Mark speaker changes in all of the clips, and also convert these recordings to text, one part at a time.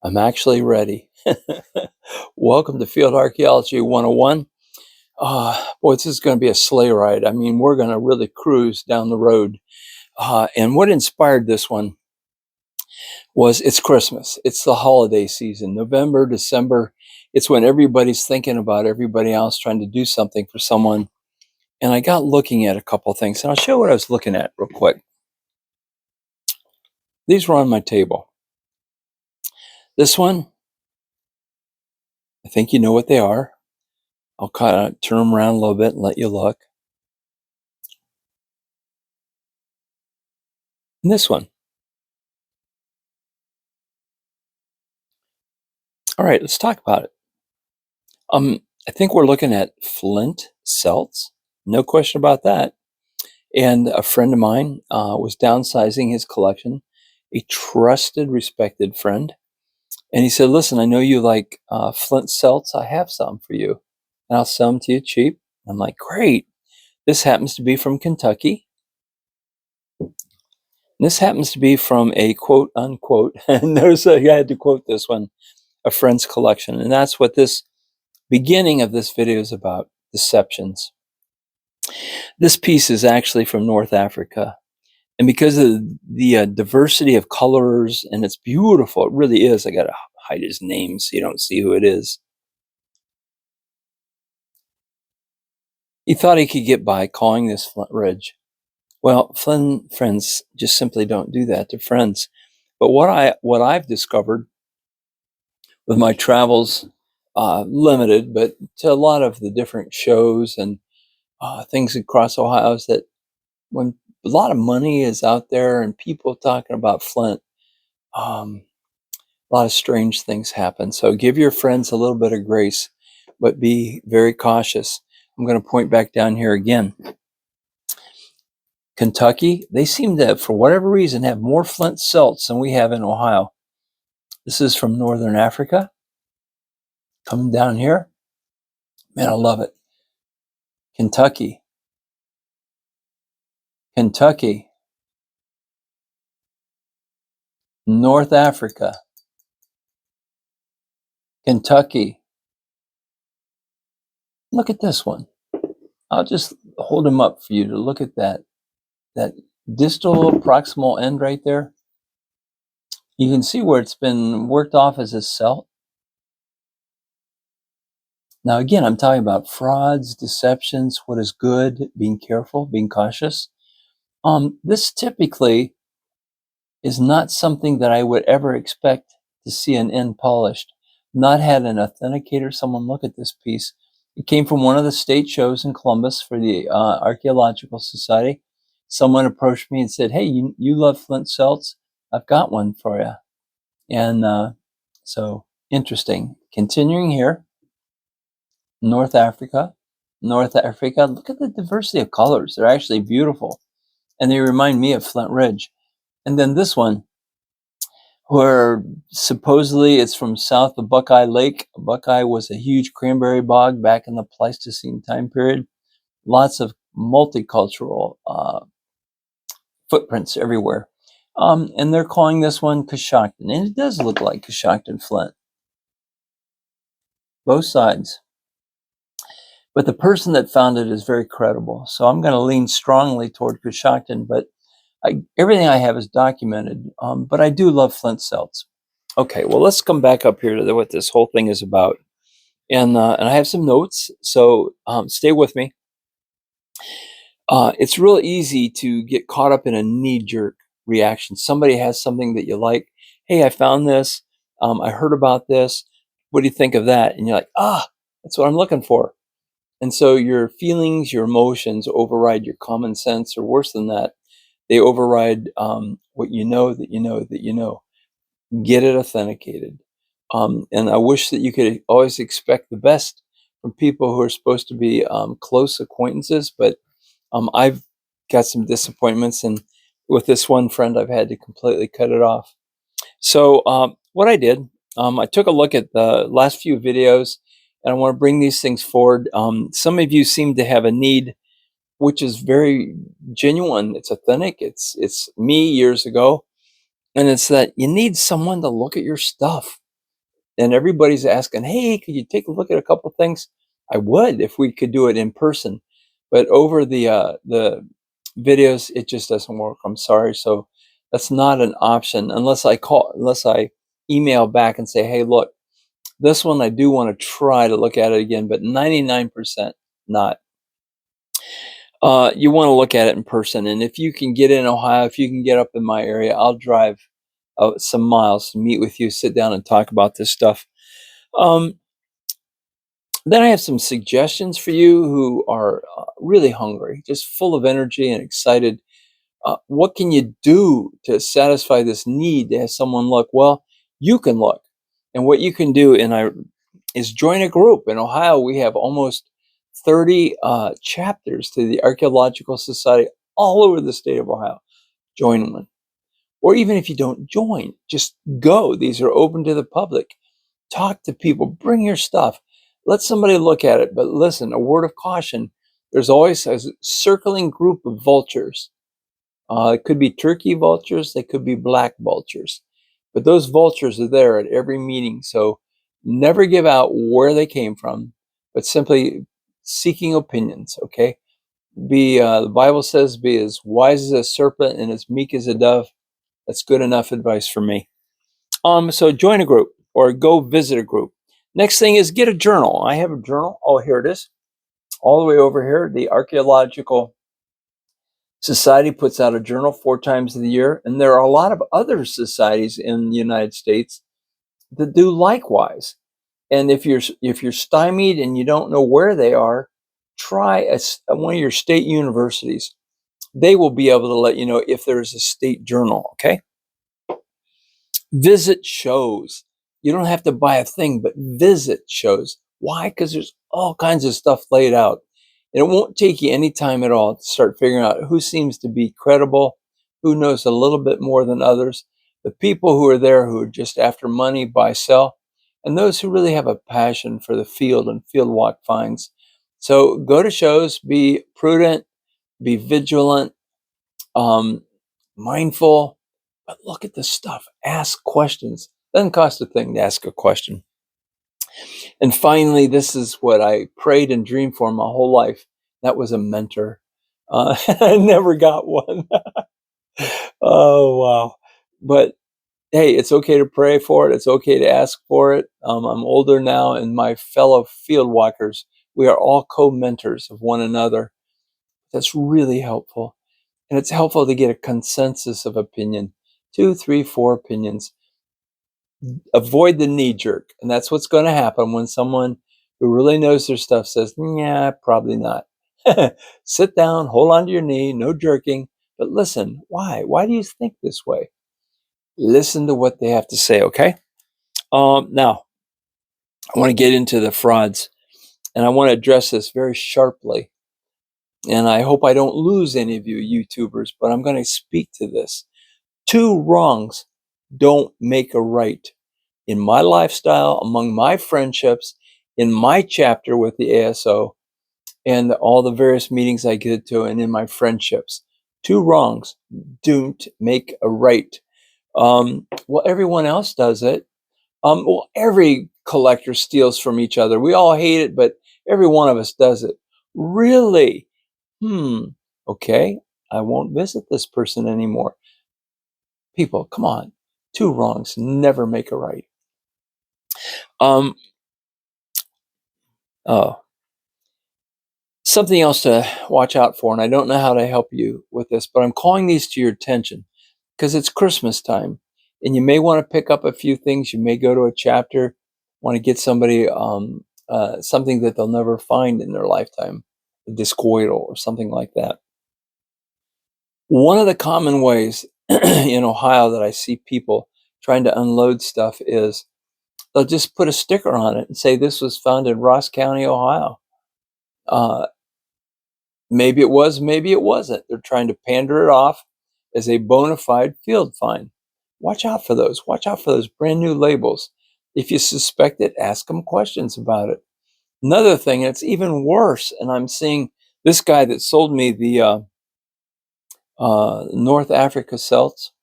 Speaker 1: I'm actually ready. Welcome to Field Archaeology 101. Boy, this is going to be a sleigh ride. I mean, we're going to really cruise down the road. And what inspired this one was it's Christmas. It's the holiday season, November, December. It's when everybody's thinking about everybody else, trying to do something for someone. And I got looking at a couple things, and I'll show you what I was looking at real quick. These were on my table. This one, I think you know what they are. I'll kind of turn them around a little bit and let you look. And this one. All right, let's talk about it. I think we're looking at flint celts, no question about that. And a friend of mine was downsizing his collection, a trusted, respected friend. And he said, listen, I know you like flint celts. I have some for you, and I'll sell them to you cheap. I'm like, great. This happens to be from Kentucky. This happens to be from a quote unquote, notice I had to quote this one, a friend's collection. And that's what this beginning of this video is about, deceptions. This piece is actually from North Africa. And because of the diversity of colors, and it's beautiful, it really is. I got to hide his name so you don't see who it is. He thought he could get by calling this Flint Ridge. Well, friends just simply don't do that to friends. But what I've discovered with my travels, limited, but to a lot of the different shows and things across Ohio, is that when a lot of money is out there and people talking about Flint, a lot of strange things happen. So give your friends a little bit of grace, but be very cautious. I'm going to point back down here again. Kentucky, they seem to, for whatever reason, have more flint celts than we have in Ohio. This is from Northern Africa. Coming down here. Man, I love it. Kentucky. North Africa. Kentucky. Look at this one. I'll just hold them up for you to look at that distal proximal end right there. You can see where it's been worked off as a celt. Now, again, I'm talking about frauds, deceptions, what is good, being careful, being cautious. This typically is not something that I would ever expect to see an end polished. Not had an authenticator, someone look at this piece. It came from one of the state shows in Columbus for the Archaeological Society. Someone approached me and said, hey, you love flint celts? I've got one for you. And so, interesting. Continuing here. North Africa. Look at the diversity of colors. They're actually beautiful. And they remind me of Flint Ridge. And then this one, where supposedly it's from south of Buckeye Lake. Buckeye was a huge cranberry bog back in the Pleistocene time period. Lots of multicultural footprints everywhere. And they're calling this one Coshocton. And it does look like Coshocton Flint. Both sides. But the person that found it is very credible. So I'm going to lean strongly toward Coshocton, but everything I have is documented. But I do love flint celts. Okay, well, let's come back up here to what this whole thing is about. And I have some notes, so stay with me. It's real easy to get caught up in a knee-jerk reaction. Somebody has something that you like. Hey, I found this. I heard about this. What do you think of that? And you're like, that's what I'm looking for. And so your feelings, your emotions override your common sense, or worse than that, they override what you know that you know that you know. Get it authenticated. And I wish that you could always expect the best from people who are supposed to be close acquaintances, but I've got some disappointments, and with this one friend, I've had to completely cut it off. So what I did, I took a look at the last few videos, and I want to bring these things forward. Some of you seem to have a need, which is very genuine. It's authentic. It's me years ago. And it's that you need someone to look at your stuff. And everybody's asking, "Hey, could you take a look at a couple things?" I would if we could do it in person, but over the videos, it just doesn't work. I'm sorry. So that's not an option unless I email back and say, "Hey, look, this one I do want to try to look at it again, but 99% not." You want to look at it in person, and if you can get in Ohio, if you can get up in my area, I'll drive some miles to meet with you, sit down, and talk about this stuff. Um, then I have some suggestions for you who are really hungry, just full of energy and excited. What can you do to satisfy this need to have someone look? Well, you can look. And what you can do is join a group. In Ohio, we have almost 30 chapters to the Archaeological Society all over the state of Ohio. Join one. Or even if you don't join, just go. These are open to the public. Talk to people, bring your stuff, let somebody look at it. But listen, a word of caution, there's always a circling group of vultures. It could be turkey vultures, they could be black vultures, but those vultures are there at every meeting. So never give out where they came from, but simply seeking opinions. Okay, the Bible says, be as wise as a serpent and as meek as a dove. That's good enough advice for me. So join a group or go visit a group. Next thing is get a journal. I have a journal. Oh, here it is. All the way over here. The Archaeological Society puts out a journal 4 times of the year. And there are a lot of other societies in the United States that do likewise. And if you're stymied and you don't know where they are, try one of your state universities. They will be able to let you know if there is a state journal. Okay. Visit shows. You don't have to buy a thing, but visit shows. Why? Because there's all kinds of stuff laid out. And it won't take you any time at all to start figuring out who seems to be credible, who knows a little bit more than others, the people who are there who are just after money, buy, sell, and those who really have a passion for the field and field walk finds. So go to shows, be prudent, be vigilant, um, mindful, but look at the stuff. Ask questions. Doesn't cost a thing to ask a question. And finally, this is what I prayed and dreamed for my whole life. That was a mentor. I never got one. Oh, wow. But hey, it's okay to pray for it. It's okay to ask for it. I'm older now, and my fellow field walkers, we are all co-mentors of one another. That's really helpful. And it's helpful to get a consensus of opinion, 2, 3, 4 opinions. Avoid the knee jerk. And that's what's going to happen when someone who really knows their stuff says, yeah, probably not. Sit down, hold on to your knee, no jerking. But listen, why? Why do you think this way? Listen to what they have to say, okay? Now, I want to get into the frauds, and I want to address this very sharply. And I hope I don't lose any of you YouTubers, but I'm going to speak to this. 2 wrongs don't make a right. In my lifestyle, among my friendships, in my chapter with the ASO, and all the various meetings I get to, and in my friendships, 2 wrongs don't make a right. Well, everyone else does it. Well, every collector steals from each other. We all hate it, but every one of us does it. Really? Okay, I won't visit this person anymore. People, come on. 2 wrongs never make a right. Um, oh, something else to watch out for, and I don't know how to help you with this, but I'm calling these to your attention because it's Christmas time, and you may want to pick up a few things. You may go to a chapter, want to get somebody something that they'll never find in their lifetime, a discoidal or something like that. One of the common ways in Ohio that I see people trying to unload stuff is they'll just put a sticker on it and say this was found in Ross County, Ohio. Uh, Maybe it was, maybe it wasn't. They're trying to pander it off as a bona fide field find. Watch out for those. Watch out for those brand new labels. If you suspect it, ask them questions about it. Another thing, it's even worse, and I'm seeing this guy that sold me the North Africa celts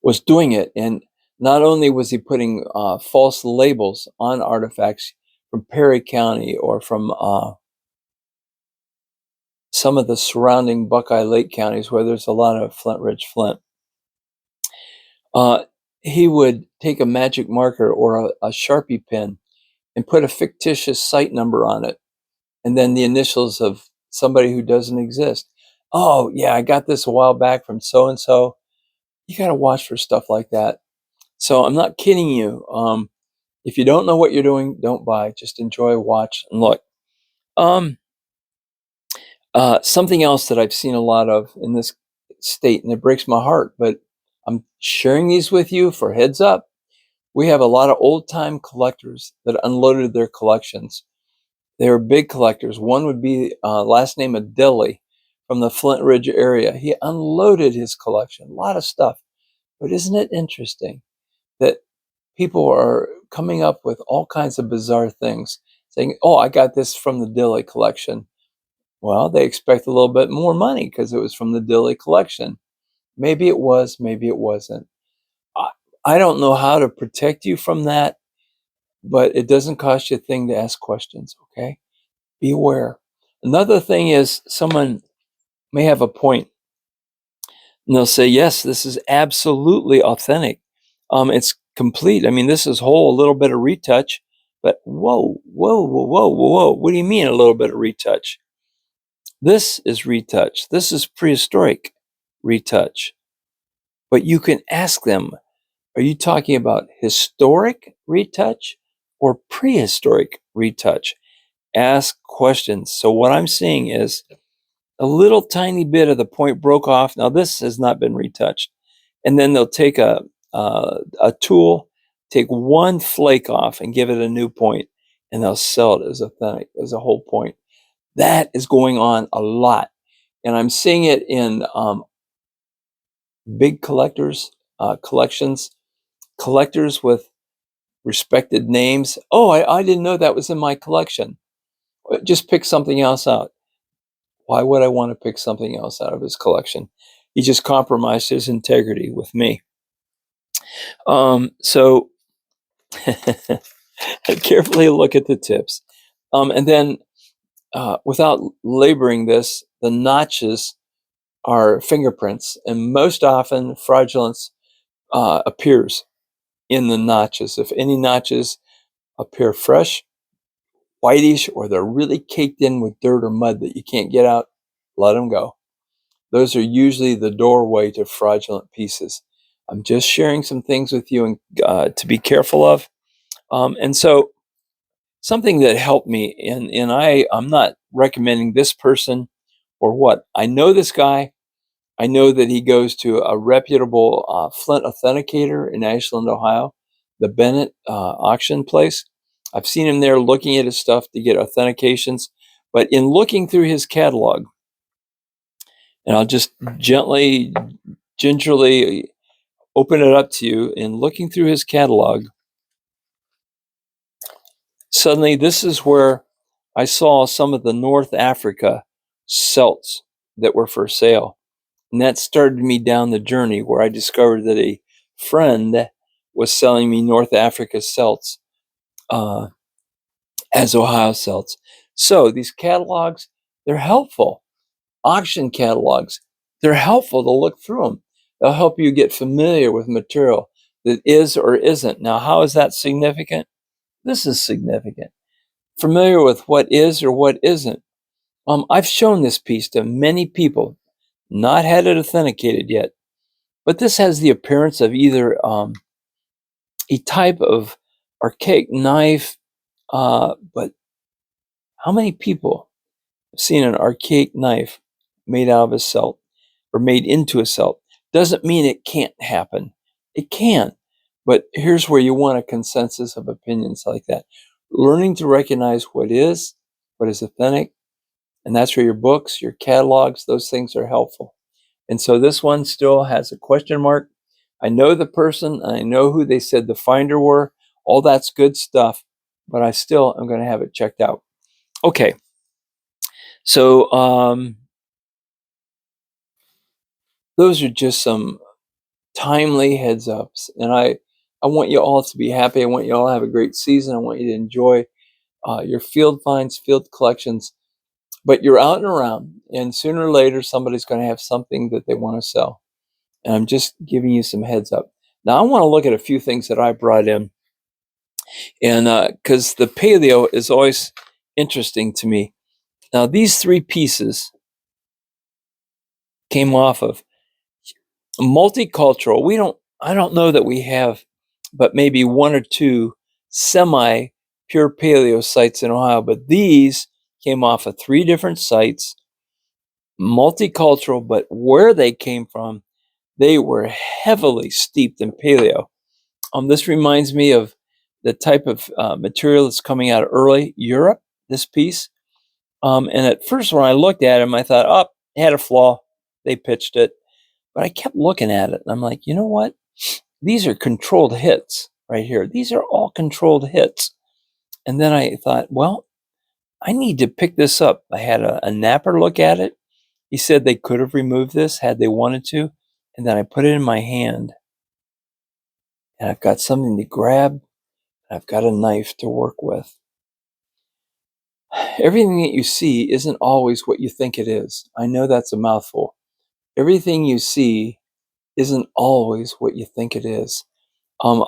Speaker 1: was doing it, and Not only was he putting false labels on artifacts from Perry County or from some of the surrounding Buckeye Lake counties where there's a lot of Flint Ridge Flint, uh, he would take a magic marker or a Sharpie pen and put a fictitious site number on it, and then the initials of somebody who doesn't exist. Oh, yeah, I got this a while back from so and so. You got to watch for stuff like that. So I'm not kidding you. If you don't know what you're doing, don't buy. Just enjoy, watch, and look. Um, Something else that I've seen a lot of in this state, and it breaks my heart, but I'm sharing these with you for heads up. We have a lot of old time collectors that unloaded their collections. They were big collectors. One would be last name of Dilly from the Flint Ridge area. He unloaded his collection, a lot of stuff. But isn't it interesting that people are coming up with all kinds of bizarre things, saying, "Oh, I got this from the Dilly collection." Well, they expect a little bit more money because it was from the Dilly collection. Maybe it was, maybe it wasn't. I, I don't know how to protect you from that, but it doesn't cost you a thing to ask questions, okay? Be aware. Another thing is someone may have a point and they'll say, yes, this is absolutely authentic. It's complete. I mean, this is whole, a little bit of retouch, but whoa, whoa, whoa, whoa, whoa, whoa. What do you mean a little bit of retouch? This is retouch. This is prehistoric retouch. But you can ask them, are you talking about historic retouch or prehistoric retouch? Ask questions. So what I'm seeing is a little tiny bit of the point broke off. Now this has not been retouched. And then they'll take a tool, take one flake off and give it a new point, and they'll sell it as authentic, as a whole point. That is going on a lot. And I'm seeing it in big collectors, collections, collectors with respected names. Oh, I didn't know that was in my collection. Just pick something else out. Why would I want to pick something else out of his collection? He just compromised his integrity with me. So carefully look at the tips. And then, without laboring this, the notches are fingerprints, and most often fraudulence appears in the notches. If any notches appear fresh, whitish, or they're really caked in with dirt or mud that you can't get out, let them go. Those are usually the doorway to fraudulent pieces. I'm just sharing some things with you and to be careful of. And so something that helped me, and I'm not recommending this person or what. I know this guy. I know that he goes to a reputable Flint authenticator in Ashland, Ohio, the Bennett auction place. I've seen him there looking at his stuff to get authentications. But in looking through his catalog, and I'll just gently, gingerly open it up to you, in looking through his catalog, suddenly this is where I saw some of the North Africa celts that were for sale. And that started me down the journey where I discovered that a friend was selling me North Africa celts uh, as Ohio celts. So these catalogs, they're helpful. Auction catalogs, they're helpful to look through them. They'll help you get familiar with material that is or isn't. Now, how is that significant? This is significant. Familiar with what is or what isn't. I've shown this piece to many people, not had it authenticated yet, but this has the appearance of either a type of archaic knife, but how many people have seen an archaic knife made out of a celt or made into a celt? Doesn't mean it can't happen. It can, but here's where you want a consensus of opinions like that. Learning to recognize what is authentic, and that's where your books, your catalogs, those things are helpful. And so this one still has a question mark. I know the person, and I know who they said the finder were. All that's good stuff, but I still am going to have it checked out. Okay, so those are just some timely heads ups, and I want you all to be happy. I want you all to have a great season. I want you to enjoy your field finds, field collections. But you're out and around, and sooner or later, somebody's going to have something that they want to sell. And I'm just giving you some heads up. Now, I want to look at a few things that I brought in, and because the paleo is always interesting to me. Now, these three pieces came off of multicultural. I don't know that we have, but maybe one or two semi pure paleo sites in Ohio, but these came off of three different sites, multicultural, but where they came from, they were heavily steeped in paleo. This reminds me of the type of material that's coming out of early Europe, this piece. And at first, when I looked at them, I thought, oh, it had a flaw. They pitched it. But I kept looking at it, and I'm like, you know what? These are controlled hits right here. These are all controlled hits. And then I thought, well, I need to pick this up. I had a napper look at it. He said they could have removed this had they wanted to. And then I put it in my hand. And I've got something to grab. I've got a knife to work with. Everything that you see isn't always what you think it is. I know that's a mouthful. Everything you see isn't always what you think it is.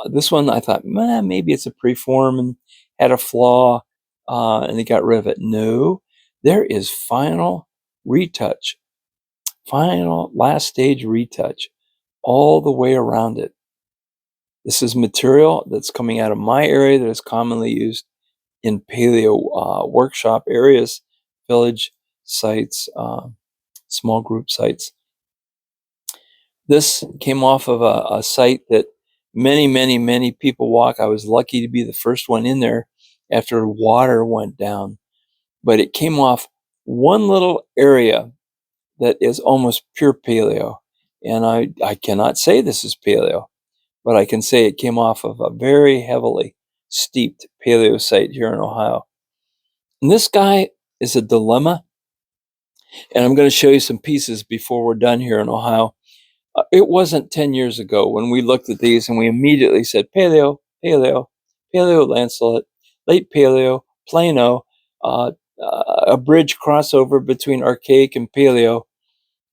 Speaker 1: This one I thought, maybe it's a preform and had a flaw, and they got rid of it. No, there is final retouch, final last stage retouch all the way around it. This is material that's coming out of my area that is commonly used in paleo workshop areas, village sites, small group sites. This came off of a site that many people walk. I was lucky to be the first one in there after water went down. But it came off one little area that is almost pure paleo. And I cannot say this is paleo, but I can say it came off of a very heavily steeped paleo site here in Ohio. And this guy is a dilemma. And I'm going to show you some pieces before we're done here in Ohio. It wasn't 10 years ago when we looked at these and we immediately said paleo, paleo, paleo lanceolate, late paleo, plano, a bridge crossover between archaic and paleo.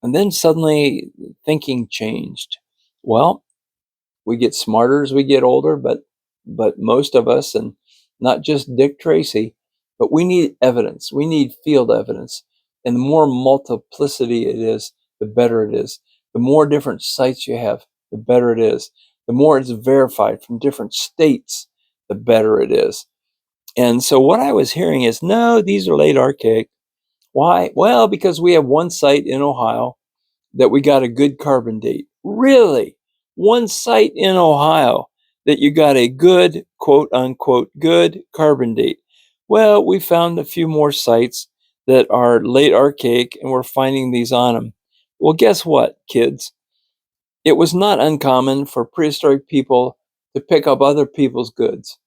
Speaker 1: And then suddenly thinking changed. Well, we get smarter as we get older, but most of us, and not just Dick Tracy, but we need evidence. We need field evidence. And the more multiplicity it is, the better it is. The more different sites you have, the better it is. The more it's verified from different states, the better it is. And so what I was hearing is, no, these are late archaic. Why? Well, because we have one site in Ohio that we got a good carbon date. Really? One site in Ohio that you got a good, quote unquote, good carbon date. Well, we found a few more sites that are late archaic and we're finding these on them. Well, guess what, kids? It was not uncommon for prehistoric people to pick up other people's goods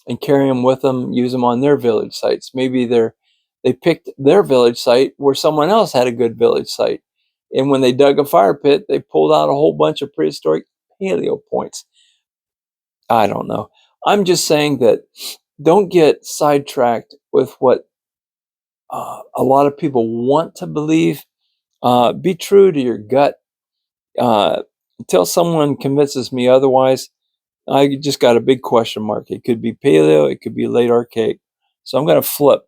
Speaker 1: and carry them with them, use them on their village sites. Maybe they picked their village site where someone else had a good village site. And when they dug a fire pit, they pulled out a whole bunch of prehistoric paleo points. I don't know. I'm just saying that don't get sidetracked with what a lot of people want to believe. Be true to your gut. Until someone convinces me otherwise, I just got a big question mark. It could be paleo, it could be late archaic. So I'm going to flip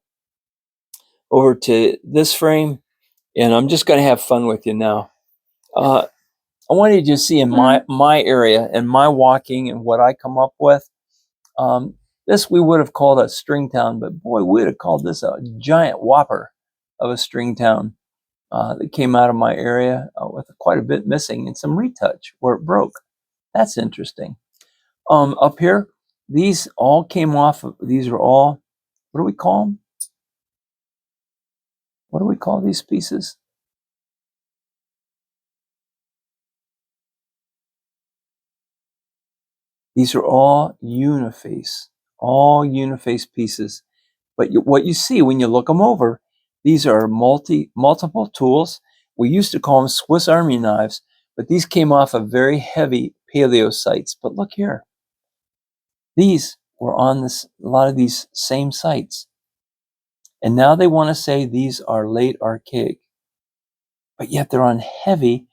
Speaker 1: over to this frame, and I'm just going to have fun with you now. I want you to just see in my area and my walking and what I come up with. This we would have called a string town, but boy, we would have called this a giant whopper of a string town that came out of my area with quite a bit missing and some retouch where it broke. That's interesting. Up here, these all came off of, these are all, what do we call them? What do we call these pieces? These are all uniface pieces. But what you see when you look them over, these are multiple tools. We used to call them Swiss Army knives, but these came off of very heavy paleo sites. But look here. These were on a lot of these same sites. And now they want to say these are late archaic, but yet they're on heavy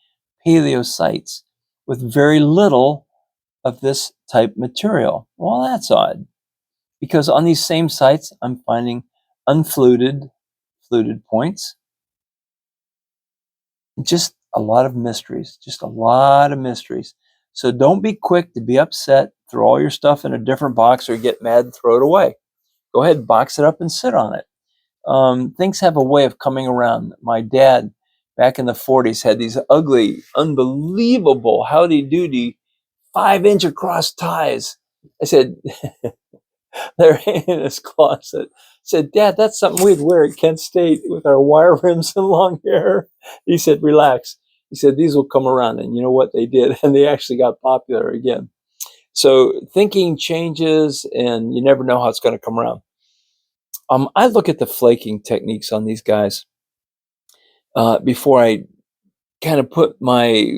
Speaker 1: paleo sites with very little of this type material. Well, that's odd because on these same sites, I'm finding unfluted, fluted points. Just a lot of mysteries, just a lot of mysteries. So don't be quick to be upset, throw all your stuff in a different box or get mad and throw it away. Go ahead, box it up and sit on it. Things have a way of coming around. My dad, back in the 40s, had these ugly, unbelievable howdy doody 5-inch across ties. I said, they're in his closet. I said, Dad, that's something we'd wear at Kent State with our wire rims and long hair. He said, relax. He said, these will come around. And you know what? They did. And they actually got popular again. So thinking changes and you never know how it's going to come around. I look at the flaking techniques on these guys before I kind of put my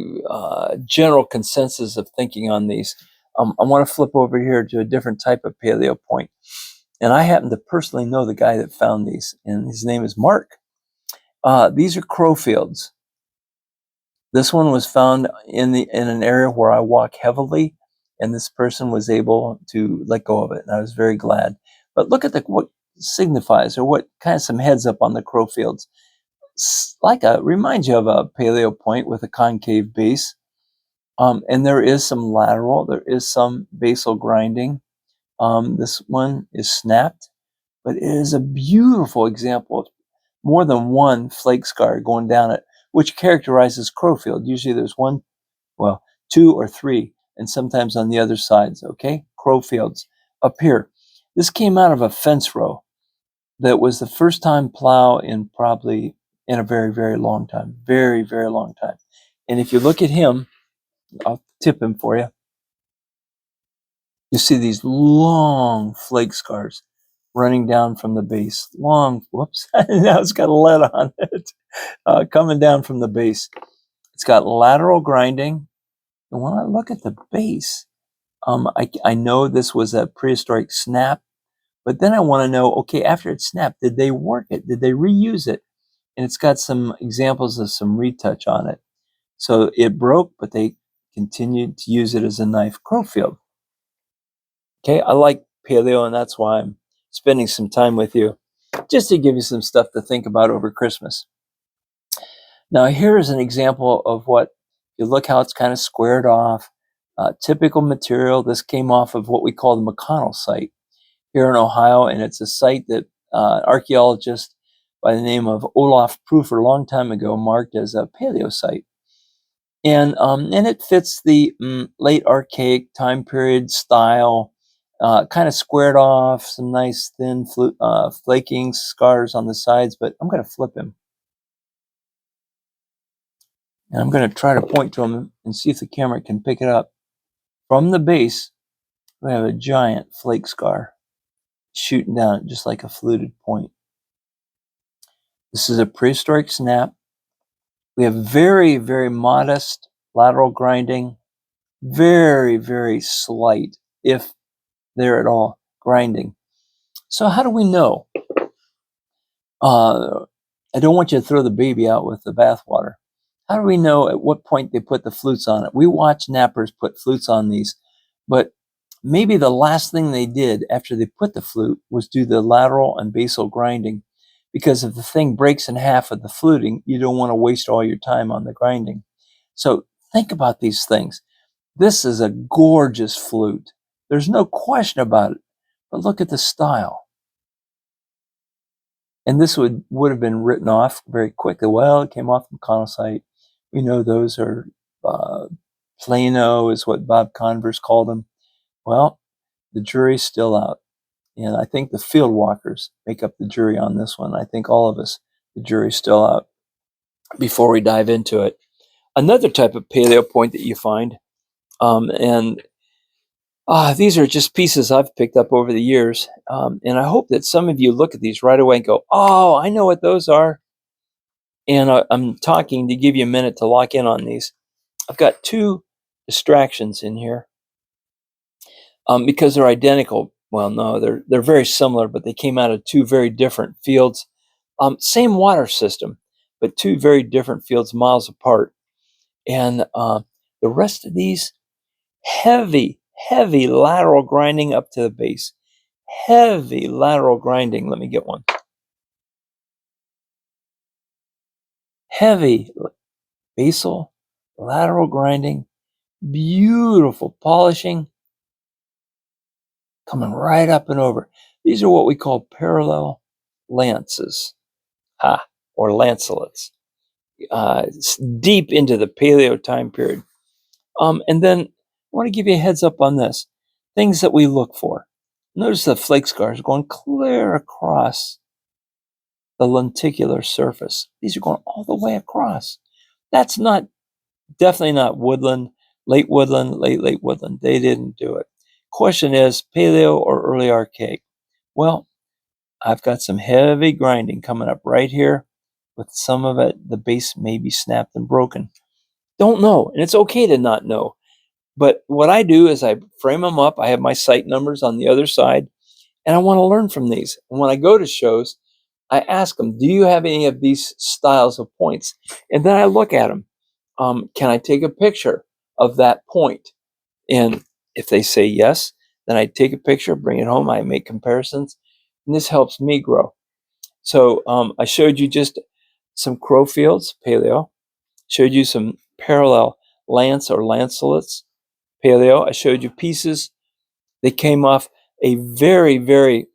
Speaker 1: general consensus of thinking on these. I want to flip over here to a different type of paleo point. And I happen to personally know the guy that found these, and his name is Mark. These are crow fields. This one was found in an area where I walk heavily, and this person was able to let go of it, and I was very glad. But look at what signifies, or what kind of some heads up on the crow fields. Reminds you of a paleo point with a concave base. And there is some lateral, there is some basal grinding. This one is snapped, but it is a beautiful example of more than one flake scar going down it, which characterizes crowfield. Usually there's one, well, two or three, and sometimes on the other sides, okay? Crowfields up here. This came out of a fence row that was the first time plow in a very, very long time. Very, very long time. And if you look at him, I'll tip him for you. You see these long flake scars running down from the base. Long, whoops, now it's got a lead on it, coming down from the base. It's got lateral grinding. And when I look at the base, I know this was a prehistoric snap, but then I want to know, okay, after it snapped, did they work it? Did they reuse it? And it's got some examples of some retouch on it. So it broke, but they continued to use it as a knife. Crowfield. Okay, I like paleo, and that's why I'm spending some time with you, just to give you some stuff to think about over Christmas. Now, here is an example of what, you look how it's kind of squared off. Typical material. This came off of what we call the McConnell site here in Ohio, and it's a site that archaeologist by the name of Olaf Proofer a long time ago marked as a paleo site. And it fits the late archaic time period style, kind of squared off, some nice thin flaking scars on the sides, but I'm going to flip him. And I'm going to try to point to him and see if the camera can pick it up. From the base, we have a giant flake scar shooting down just like a fluted point. This is a prehistoric snap. We have very, very modest lateral grinding, very, very slight, if there at all, grinding. So how do we know? I don't want you to throw the baby out with the bathwater. How do we know at what point they put the flutes on it? We watch knappers put flutes on these, but maybe the last thing they did after they put the flute was do the lateral and basal grinding, because if the thing breaks in half of the fluting, you don't want to waste all your time on the grinding. So think about these things. This is a gorgeous flute. There's no question about it, but look at the style. And this would have been written off very quickly. Well, it came off the McConnell site. We know those are Plano is what Bob Converse called them. Well, the jury's still out. And I think the field walkers make up the jury on this one. I think all of us, the jury's still out before we dive into it. Another type of paleo point that you find, these are just pieces I've picked up over the years. And I hope that some of you look at these right away and go, oh, I know what those are. And I'm talking to give you a minute to lock in on these. I've got two distractions in here. because they're identical. Well, no, they're very similar, but they came out of two very different fields. Same water system, but two very different fields, miles apart. And the rest of these, heavy, heavy lateral grinding up to the base. Heavy lateral grinding. Let me get one. Heavy basal lateral grinding. Beautiful polishing. Coming right up and over. These are what we call parallel lances, or lancelets, deep into the Paleo time period. And then I want to give you a heads up on this. Things that we look for. Notice the flake scars going clear across the lenticular surface. These are going all the way across. That's definitely not woodland, late woodland. They didn't do it. Question is, Paleo or early archaic? Well, I've got some heavy grinding coming up right here. With some of it, the base may be snapped and broken. Don't know, and it's okay to not know. But what I do is I frame them up. I have my site numbers on the other side, and I want to learn from these. And when I go to shows, I ask them, do you have any of these styles of points? And then I look at them. Can I take a picture of that point? And if they say yes, then I take a picture, bring it home. I make comparisons, and this helps me grow. So I showed you just some crow fields, Paleo. Showed you some parallel lance or lancelets, Paleo. I showed you pieces. They came off a very, very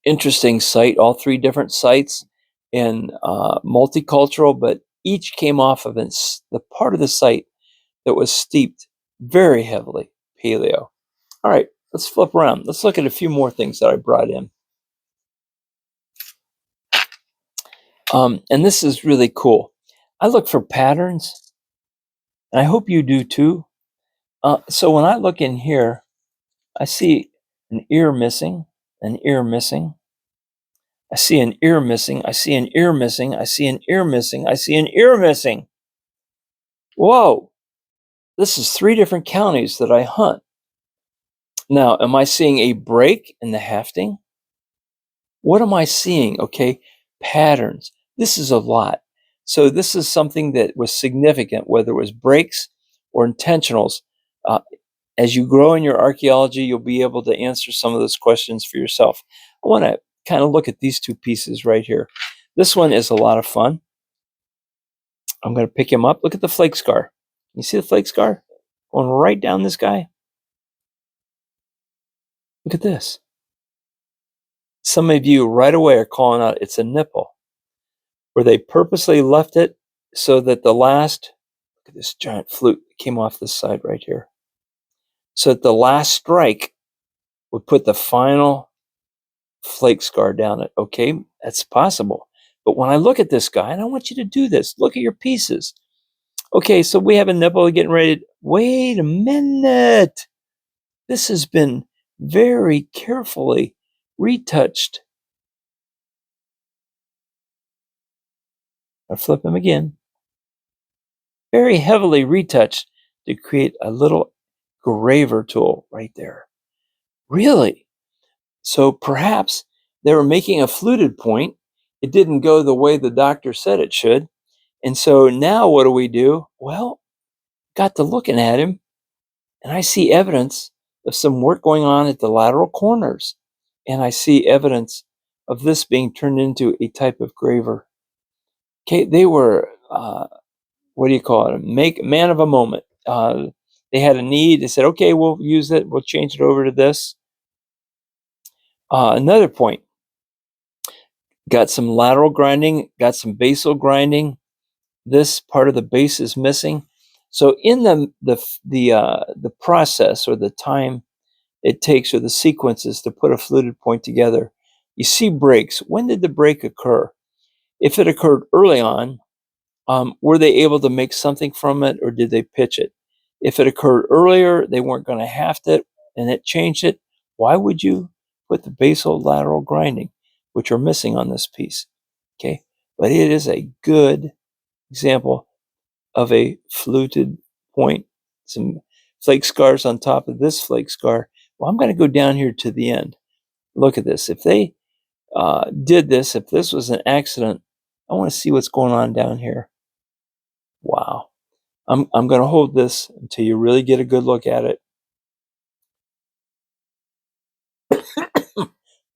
Speaker 1: interesting site, all three different sites, and multicultural, but each came off of the part of the site that was steeped very heavily Paleo. All right, let's flip around. Let's look at a few more things that I brought in. And this is really cool. I look for patterns, and I hope you do too. So when I look in here, I see an ear missing, an ear missing. I see an ear missing. I see an ear missing. I see an ear missing. I see an ear missing. Whoa, this is 3 different counties that I hunt. Now, am I seeing a break in the hafting? What am I seeing? Okay, patterns. This is a lot. So this is something that was significant, whether it was breaks or intentionals. Uh, as you grow in your archaeology, you'll be able to answer some of those questions for yourself. I want to kind of look at these 2 pieces right here. This one is a lot of fun. I'm going to pick him up. Look at the flake scar. You see the flake scar? Going right down this guy. Look at this. Some of you right away are calling out it's a nipple, where they purposely left it so that the last, look at this giant flute that came off this side right here, so that the last strike would put the final flake scar down it. Okay, that's possible. But when I look at this guy, and I want you to do this, look at your pieces. Okay, so we have a nipple getting ready. Wait a minute. This has been very carefully retouched. I'll flip him again. Very heavily retouched to create a little graver tool right there. Really? So perhaps they were making a fluted point. It didn't go the way the doctor said it should. And so now what do? Well, got to looking at him, and I see evidence of some work going on at the lateral corners. And I see evidence of this being turned into a type of graver. Okay, they were, what do you call it? Man of a moment. They had a need. They said, okay, we'll use it. We'll change it over to this. Another point. Got some lateral grinding, got some basal grinding. This part of the base is missing. So in the process or the time it takes or the sequences to put a fluted point together, you see breaks. When did the break occur? If it occurred early on, were they able to make something from it, or did they pitch it? If it occurred earlier, they weren't going to haft it, and it changed it. Why would you put the basal lateral grinding, which are missing on this piece? Okay, but it is a good example of a fluted point. Some flake scars on top of this flake scar. Well, I'm going to go down here to the end. Look at this. If they did this, if this was an accident, I want to see what's going on down here. Wow. I'm going to hold this until you really get a good look at it.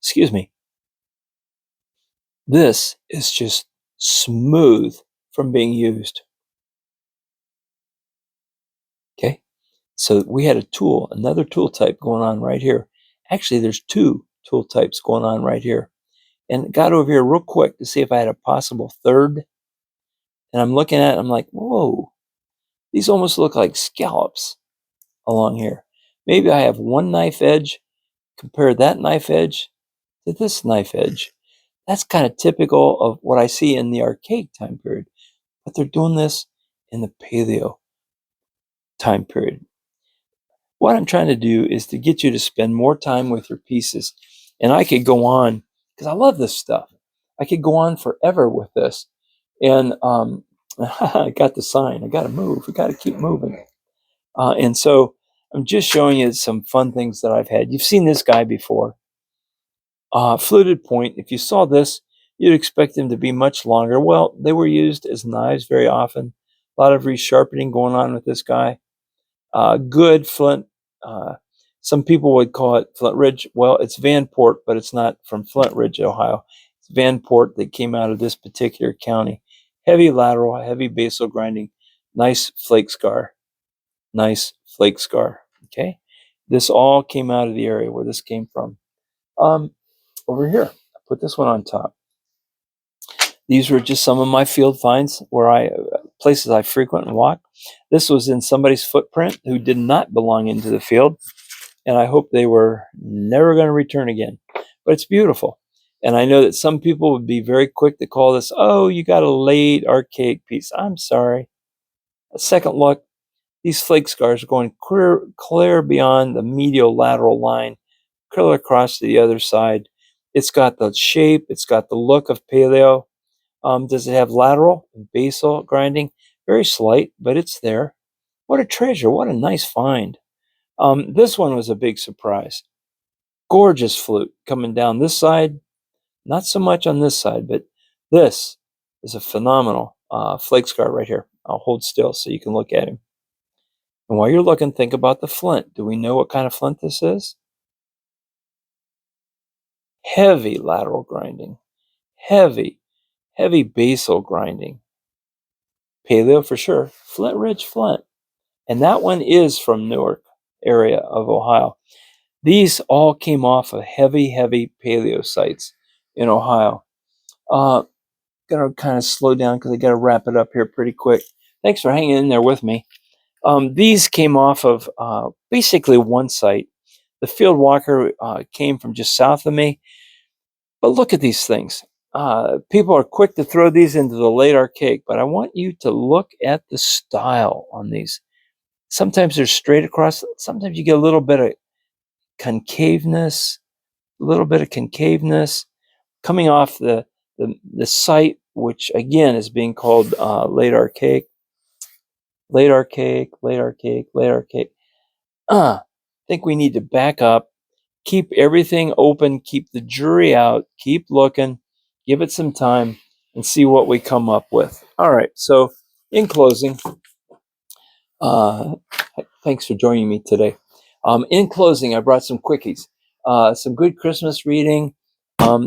Speaker 1: Excuse me. This is just smooth from being used. Okay. So we had another tool type going on right here. Actually, there's two tool types going on right here. And got over here real quick to see if I had a possible third. And I'm looking at it, I'm like, whoa, these almost look like scallops along here. Maybe I have one knife edge, compare that knife edge to this knife edge. That's kind of typical of what I see in the archaic time period. But they're doing this in the paleo time period. What I'm trying to do is to get you to spend more time with your pieces. And I could go on, because I love this stuff. I could go on forever with this. And I got the sign. I got to move. We got to keep moving. And so I'm just showing you some fun things that I've had. You've seen this guy before. Fluted point. If you saw this, you'd expect them to be much longer. Well, they were used as knives very often. A lot of resharpening going on with this guy. Good flint. Some people would call it Flint Ridge. Well, it's Vanport, but it's not from Flint Ridge, Ohio. It's Vanport that came out of this particular county. Heavy lateral, heavy basal grinding, nice flake scar. Nice flake scar. Okay. This all came out of the area where this came from. Over here, I put this one on top. These were just some of my field finds where places I frequent and walk. This was in somebody's footprint who did not belong into the field, and I hope they were never going to return again. But it's beautiful. And I know that some people would be very quick to call this, oh, you got a late archaic piece. I'm sorry. A second look, these flake scars are going clear beyond the medial lateral line, clear across to the other side. It's got the shape, it's got the look of paleo. Does it have lateral and basal grinding? Very slight, but it's there. What a treasure. What a nice find. This one was a big surprise. Gorgeous flute coming down this side. Not so much on this side, but this is a phenomenal flake scar right here. I'll hold still so you can look at him. And while you're looking, think about the flint. Do we know what kind of flint this is? Heavy lateral grinding. Heavy basal grinding. Paleo for sure. Flint Ridge flint. And that one is from Newark area of Ohio. These all came off of heavy paleo sites in Ohio. Gonna kind of slow down because I got to wrap it up here pretty quick. Thanks for hanging in there with me. These came off of basically one site. The field walker came from just south of me. But look at these things. People are quick to throw these into the late archaic, but I want you to look at the style on these. Sometimes they're straight across. Sometimes you get a little bit of concaveness, coming off the site, which again is being called late archaic. I think we need to back up, keep everything open, keep the jury out, keep looking, give it some time, and see what we come up with. All right. So, in closing, thanks for joining me today. In closing, I brought some quickies, some good Christmas reading.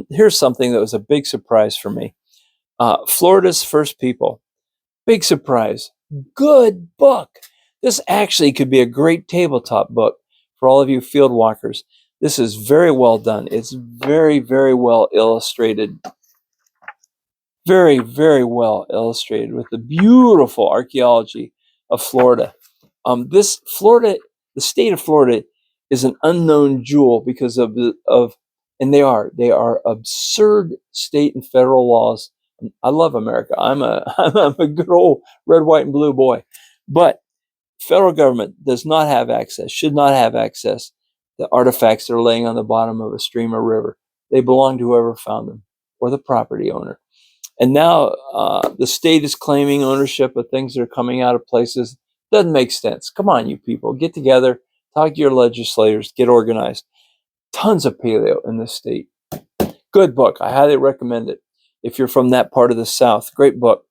Speaker 1: Here's something that was a big surprise for me. Florida's First People. Big surprise. Good book. This actually could be a great tabletop book for all of you field walkers. This is very well done. It's very well illustrated. Very well illustrated with the beautiful archaeology of Florida. The state of Florida is an unknown jewel because and they are absurd state and federal laws. I love America. I'm a good old red, white, and blue boy, but federal government does not have access, should not have access to artifacts that are laying on the bottom of a stream or river. They belong to whoever found them or the property owner. And now the state is claiming ownership of things that are coming out of places. Doesn't make sense. Come on, you people, get together, talk to your legislators, get organized. Tons of paleo in this state. Good book. I highly recommend it. If you're from that part of the South, great book.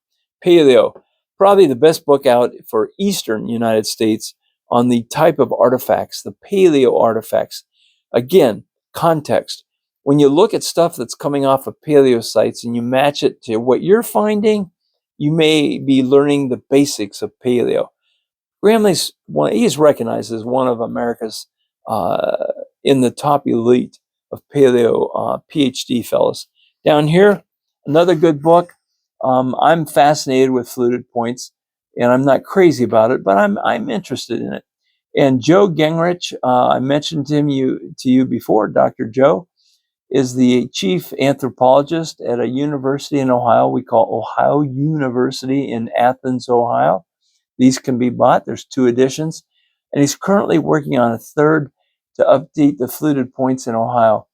Speaker 1: Paleo, probably the best book out for Eastern United States on the type of artifacts, the paleo artifacts. Again, context. When you look at stuff that's coming off of paleo sites and you match it to what you're finding, you may be learning the basics of paleo. Gramley's he's recognized as one of America's in the top elite of paleo PhD fellows. Down here, another good book. I'm fascinated with fluted points, and I'm not crazy about it, but I'm interested in it. And Joe Gingrich, I mentioned him to you before. Dr. Joe is the chief anthropologist at a university in Ohio we call Ohio University in Athens, Ohio. These can be bought. There's 2 editions. And he's currently working on a third to update the fluted points in Ohio.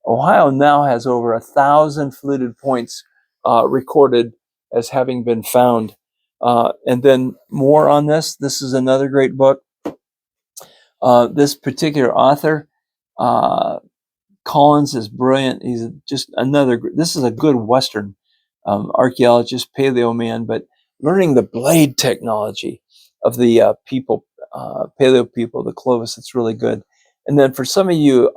Speaker 1: Ohio now has over 1,000 fluted points recorded as having been found. And then more on this. This is another great book. This particular author, Collins, is brilliant. He's just this is a good Western archaeologist, paleo man, but learning the blade technology of the paleo people, the Clovis, it's really good. And then for some of you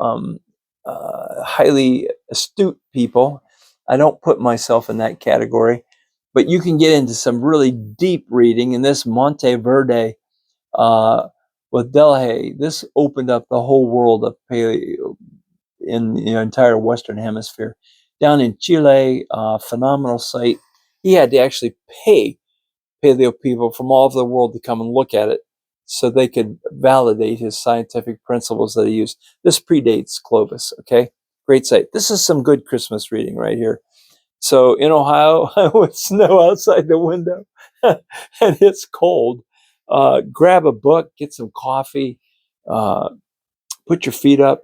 Speaker 1: highly astute people, I don't put myself in that category, but you can get into some really deep reading. In this Monteverde with Delhay, this opened up the whole world of paleo in the entire Western Hemisphere. Down in Chile, phenomenal site. He had to actually pay paleo people from all over the world to come and look at it so they could validate his scientific principles that he used. This predates Clovis, okay? Great site. This is some good Christmas reading right here. So in Ohio, with snow outside the window and it's cold, grab a book, get some coffee, put your feet up,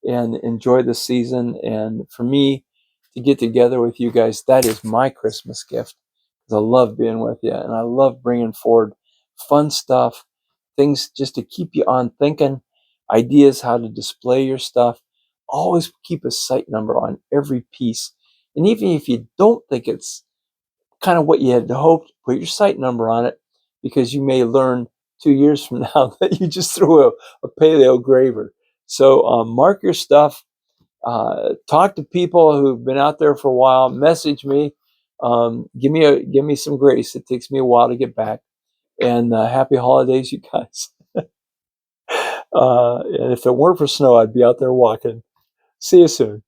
Speaker 1: and enjoy the season. And for me to get together with you guys, that is my Christmas gift. Because I love being with you, and I love bringing forward fun stuff, things just to keep you on thinking, ideas how to display your stuff. Always keep a site number on every piece. And even if you don't think it's kind of what you had hoped, put your site number on it, because you may learn 2 years from now that you just threw a paleo graver. So mark your stuff. Talk to people who've been out there for a while. Message me. Give me some grace. It takes me a while to get back. And happy holidays, you guys. And if it weren't for snow, I'd be out there walking. See you soon.